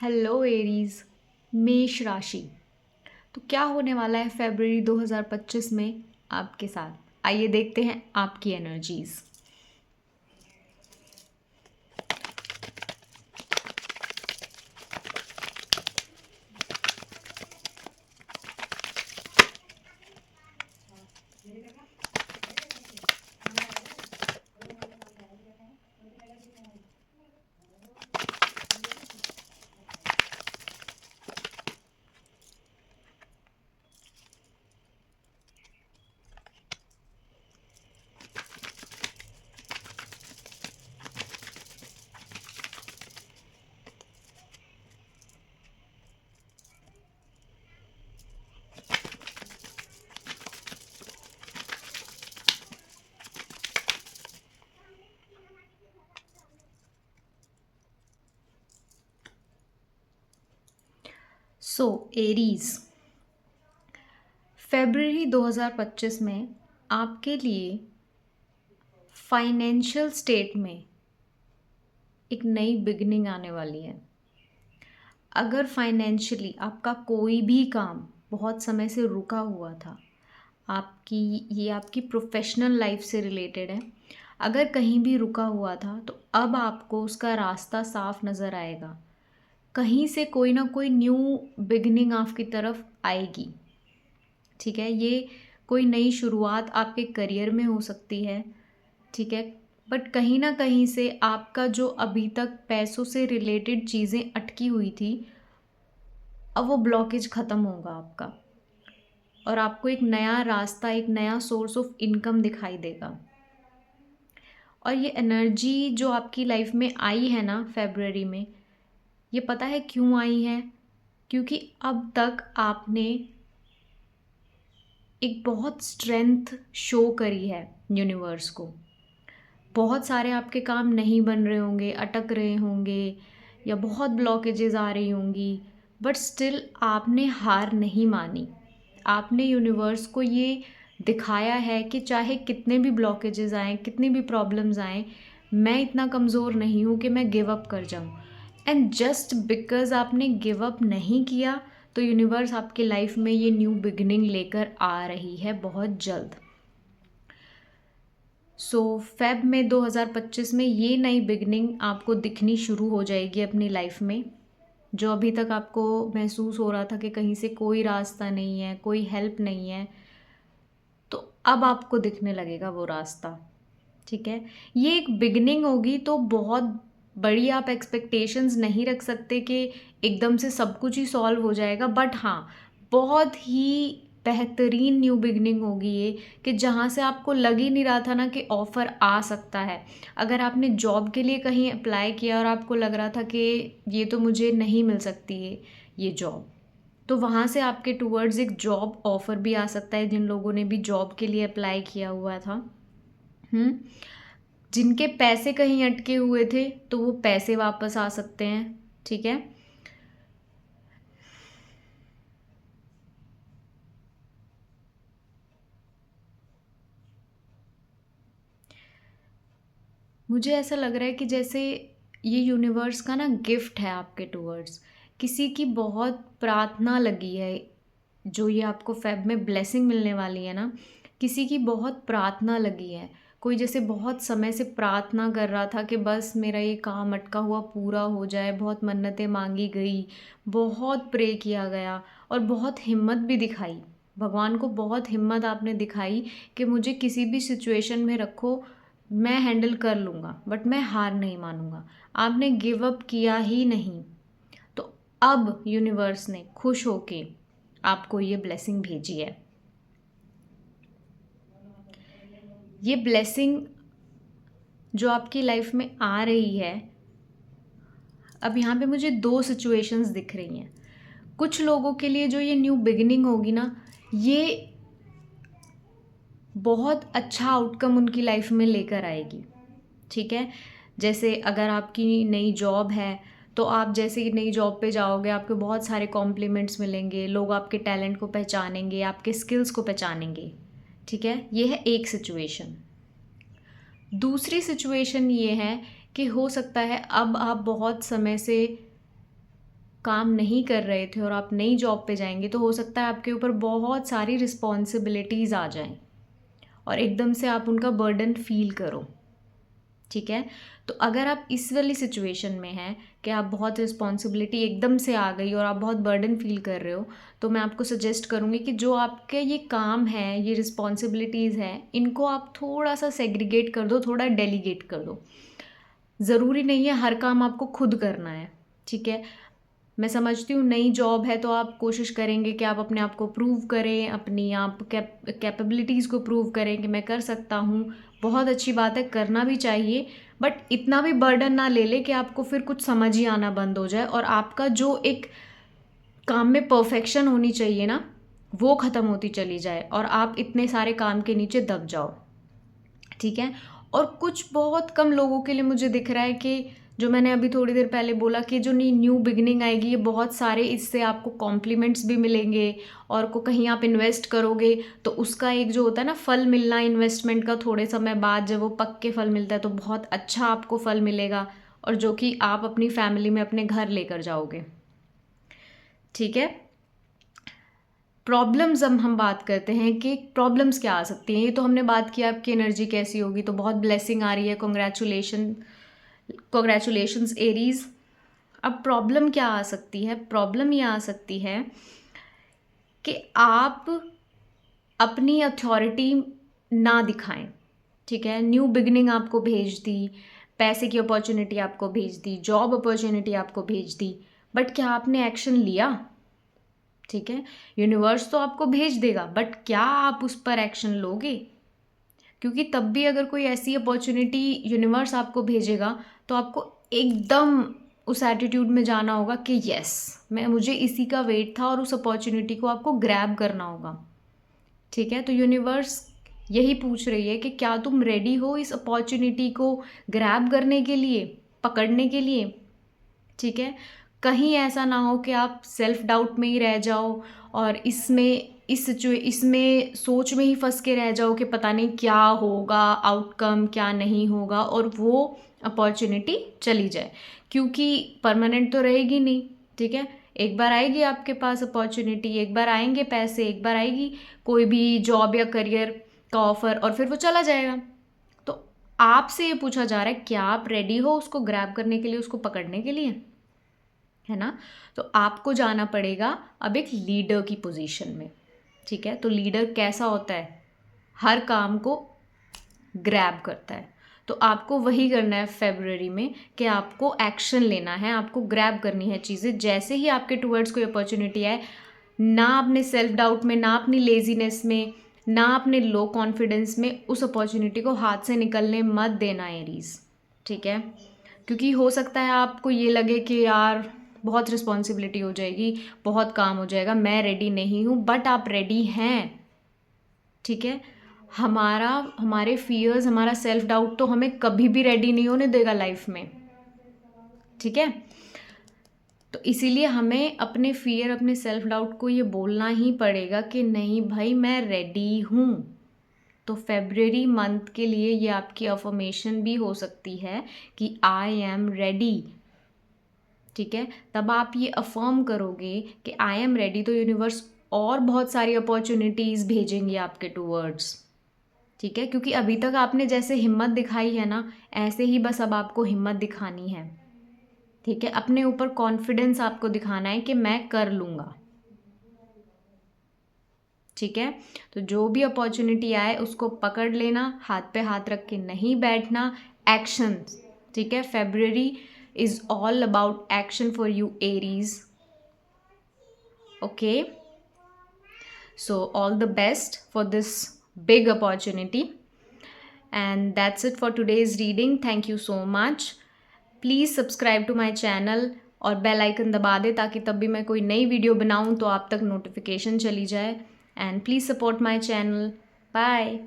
Hello Aries. मेष राशि। तो क्या होने वाला है फरवरी 2025 में आपके साथ? आइए देखते हैं आपकी एनर्जीज। सो एरीज, फरवरी 2025 में आपके लिए फाइनेंशियल स्टेट में एक नई बिगनिंग आने वाली है। अगर फाइनेंशियली आपका कोई भी काम बहुत समय से रुका हुआ था, आपकी प्रोफेशनल लाइफ से रिलेटेड है, अगर कहीं भी रुका हुआ था तो अब आपको उसका रास्ता साफ नज़र आएगा। कहीं से कोई ना कोई न्यू बिगनिंग आपकी तरफ आएगी। ठीक है, ये कोई नई शुरुआत आपके करियर में हो सकती है। ठीक है, बट कहीं ना कहीं से आपका जो अभी तक पैसों से रिलेटेड चीज़ें अटकी हुई थी, अब वो ब्लॉकेज ख़त्म होगा आपका और आपको एक नया रास्ता, एक नया सोर्स ऑफ इनकम दिखाई देगा। और ये एनर्जी जो आपकी लाइफ में आई है ना फरवरी में, ये पता है क्यों आई है? क्योंकि अब तक आपने एक बहुत स्ट्रेंथ शो करी है यूनिवर्स को। बहुत सारे आपके काम नहीं बन रहे होंगे, अटक रहे होंगे या बहुत ब्लॉकेजेस आ रही होंगी, बट स्टिल आपने हार नहीं मानी। आपने यूनिवर्स को ये दिखाया है कि चाहे कितने भी ब्लॉकेजेस आएँ, कितनी भी प्रॉब्लम्स आएँ, मैं इतना कमज़ोर नहीं हूँ कि मैं गिव अप कर जाऊँ। एंड जस्ट बिकॉज आपने गिव अप नहीं किया, तो यूनिवर्स आपके लाइफ में ये न्यू बिगिनिंग लेकर आ रही है बहुत जल्द। सो फेब में 2025 में ये नई बिगनिंग आपको दिखनी शुरू हो जाएगी अपनी लाइफ में। जो अभी तक आपको महसूस हो रहा था कि कहीं से कोई रास्ता नहीं है, कोई हेल्प नहीं है, तो अब आपको दिखने लगेगा वो रास्ता। ठीक है, ये एक बिगनिंग होगी, तो बहुत बड़ी आप एक्सपेक्टेशंस नहीं रख सकते कि एकदम से सब कुछ ही सॉल्व हो जाएगा, बट हाँ, बहुत ही बेहतरीन न्यू बिगनिंग होगी ये, कि जहाँ से आपको लग ही नहीं रहा था ना कि ऑफ़र आ सकता है। अगर आपने जॉब के लिए कहीं अप्लाई किया और आपको लग रहा था कि ये तो मुझे नहीं मिल सकती है ये जॉब, तो वहाँ से आपके टूवर्ड्स एक जॉब ऑफ़र भी आ सकता है। जिन लोगों ने भी जॉब के लिए अप्लाई किया हुआ था, जिनके पैसे कहीं अटके हुए थे, तो वो पैसे वापस आ सकते हैं। ठीक है, मुझे ऐसा लग रहा है कि जैसे ये यूनिवर्स का ना गिफ्ट है आपके टूवर्ड्स। किसी की बहुत प्रार्थना लगी है, जो ये आपको फेब में ब्लेसिंग मिलने वाली है ना, किसी की बहुत प्रार्थना लगी है। कोई जैसे बहुत समय से प्रार्थना कर रहा था कि बस मेरा ये काम अटका हुआ पूरा हो जाए, बहुत मन्नतें मांगी गई, बहुत प्रे किया गया और बहुत हिम्मत भी दिखाई। भगवान को बहुत हिम्मत आपने दिखाई कि मुझे किसी भी सिचुएशन में रखो, मैं हैंडल कर लूँगा, बट मैं हार नहीं मानूंगा। आपने गिव अप किया ही नहीं। तो अब यूनिवर्स ने खुश होके आपको ये ब्लेसिंग भेजी है। ये ब्लेसिंग जो आपकी लाइफ में आ रही है, अब यहाँ पे मुझे दो सिचुएशंस दिख रही हैं। कुछ लोगों के लिए जो ये न्यू बिगिनिंग होगी ना, ये बहुत अच्छा आउटकम उनकी लाइफ में लेकर आएगी। ठीक है, जैसे अगर आपकी नई जॉब है, तो आप जैसे ही नई जॉब पे जाओगे, आपको बहुत सारे कॉम्प्लीमेंट्स मिलेंगे, लोग आपके टैलेंट को पहचानेंगे, आपके स्किल्स को पहचानेंगे। ठीक है, ये है एक सिचुएशन। दूसरी सिचुएशन ये है कि हो सकता है अब आप बहुत समय से काम नहीं कर रहे थे और आप नई जॉब पे जाएंगे तो हो सकता है आपके ऊपर बहुत सारी रिस्पॉन्सिबिलिटीज़ आ जाएं और एकदम से आप उनका बर्डन फील करो। ठीक है, तो अगर आप इस वाली सिचुएशन में हैं कि आप बहुत रिस्पॉन्सिबिलिटी एकदम से आ गई और आप बहुत बर्डन फील कर रहे हो, तो मैं आपको सजेस्ट करूँगी कि जो आपके ये काम है, ये रिस्पॉन्सिबिलिटीज़ हैं, इनको आप थोड़ा सा सेग्रीगेट कर दो, थोड़ा डेलीगेट कर दो। ज़रूरी नहीं है हर काम आपको खुद करना है। ठीक है, मैं समझती हूँ नई जॉब है तो आप कोशिश करेंगे कि आप अपने आप को प्रूव करें, अपनी आप कैपेबिलिटीज़ को प्रूव करें कि मैं कर सकता हूँ। बहुत अच्छी बात है, करना भी चाहिए, बट इतना भी बर्डन ना ले ले कि आपको फिर कुछ समझ ही आना बंद हो जाए और आपका जो एक काम में परफेक्शन होनी चाहिए ना, वो ख़त्म होती चली जाए और आप इतने सारे काम के नीचे दब जाओ। ठीक है, और कुछ बहुत कम लोगों के लिए मुझे दिख रहा है कि जो मैंने अभी थोड़ी देर पहले बोला कि जो न्यू बिगनिंग आएगी, ये बहुत सारे इससे आपको कॉम्प्लीमेंट्स भी मिलेंगे और को कहीं आप इन्वेस्ट करोगे तो उसका एक जो होता है ना फल मिलना इन्वेस्टमेंट का, थोड़े समय बाद जब वो पक के फल मिलता है तो बहुत अच्छा आपको फल मिलेगा और जो कि आप अपनी फैमिली में अपने घर लेकर जाओगे। ठीक है, प्रॉब्लम्स अब हम बात करते हैं कि प्रॉब्लम्स क्या आ सकती हैं। ये तो हमने बात की आपकी एनर्जी कैसी होगी, तो बहुत ब्लेसिंग आ रही है, कॉन्ग्रेचुलेशंस एरीज। अब प्रॉब्लम क्या आ सकती है? प्रॉब्लम ये आ सकती है कि आप अपनी अथॉरिटी ना दिखाएं। ठीक है, न्यू बिगनिंग आपको भेज दी, पैसे की अपॉर्चुनिटी आपको भेज दी, जॉब अपॉर्चुनिटी आपको भेज दी, बट क्या आपने एक्शन लिया? ठीक है, यूनिवर्स तो आपको भेज देगा, बट क्या आप उस पर एक्शन लोगे? क्योंकि तब भी अगर कोई ऐसी अपॉर्चुनिटी यूनिवर्स आपको भेजेगा तो आपको एकदम उस एटीट्यूड में जाना होगा कि यस, मुझे इसी का वेट था और उस अपॉर्चुनिटी को आपको ग्रैब करना होगा। ठीक है, तो यूनिवर्स यही पूछ रही है कि क्या तुम रेडी हो इस अपॉर्चुनिटी को ग्रैब करने के लिए, पकड़ने के लिए? ठीक है, कहीं ऐसा ना हो कि आप सेल्फ डाउट में ही रह जाओ और इसमें सोच में ही फंस के रह जाओ कि पता नहीं क्या होगा, आउटकम क्या नहीं होगा, और वो अपॉर्चुनिटी चली जाए, क्योंकि परमानेंट तो रहेगी नहीं। ठीक है, एक बार आएगी आपके पास अपॉर्चुनिटी, एक बार आएंगे पैसे, एक बार आएगी कोई भी जॉब या करियर का ऑफर और फिर वो चला जाएगा। तो आपसे ये पूछा जा रहा है क्या आप रेडी हो उसको ग्रैब करने के लिए, उसको पकड़ने के लिए, है ना? तो आपको जाना पड़ेगा अब एक लीडर की पोजीशन में। ठीक है, तो लीडर कैसा होता है? हर काम को ग्रैब करता है। तो आपको वही करना है फरवरी में कि आपको एक्शन लेना है, आपको ग्रैब करनी है चीज़ें। जैसे ही आपके टूवर्ड्स कोई अपॉर्चुनिटी आए, ना अपने सेल्फ डाउट में, ना अपनी लेजीनेस में, ना अपने लो कॉन्फिडेंस में उस अपॉर्चुनिटी को हाथ से निकलने मत देना एरीज। ठीक है, क्योंकि हो सकता है आपको ये लगे कि यार बहुत रिस्पॉन्सिबिलिटी हो जाएगी, बहुत काम हो जाएगा, मैं रेडी नहीं हूँ, बट आप रेडी हैं। ठीक है, हमारे फियर्स, हमारा सेल्फ डाउट तो हमें कभी भी रेडी नहीं होने देगा लाइफ में। ठीक है, तो इसीलिए हमें अपने फियर, अपने सेल्फ डाउट को ये बोलना ही पड़ेगा कि नहीं भाई मैं रेडी हूँ। तो फेब्रुअरी मंथ के लिए ये आपकी अफर्मेशन भी हो सकती है कि आई एम रेडी। ठीक है, तब आप ये अफर्म करोगे कि आई एम रेडी, तो यूनिवर्स और बहुत सारी अपॉर्चुनिटीज़ भेजेंगे आपके टूवर्ड्स। ठीक है, क्योंकि अभी तक आपने जैसे हिम्मत दिखाई है ना, ऐसे ही बस अब आपको हिम्मत दिखानी है। ठीक है, अपने ऊपर कॉन्फिडेंस आपको दिखाना है कि मैं कर लूँगा। ठीक है, तो जो भी अपॉर्चुनिटी आए उसको पकड़ लेना, हाथ पे हाथ रख के नहीं बैठना, एक्शन। ठीक है, February is all about action for you Aries. Okay, so all the best for this big opportunity, and that's it for today's reading. Thank you so much. Please subscribe to my channel और bell icon दबा दे ताकि तब भी मैं कोई नई video बनाऊं तो आप तक नोटिफिकेशन चली जाए। And please support my channel. Bye.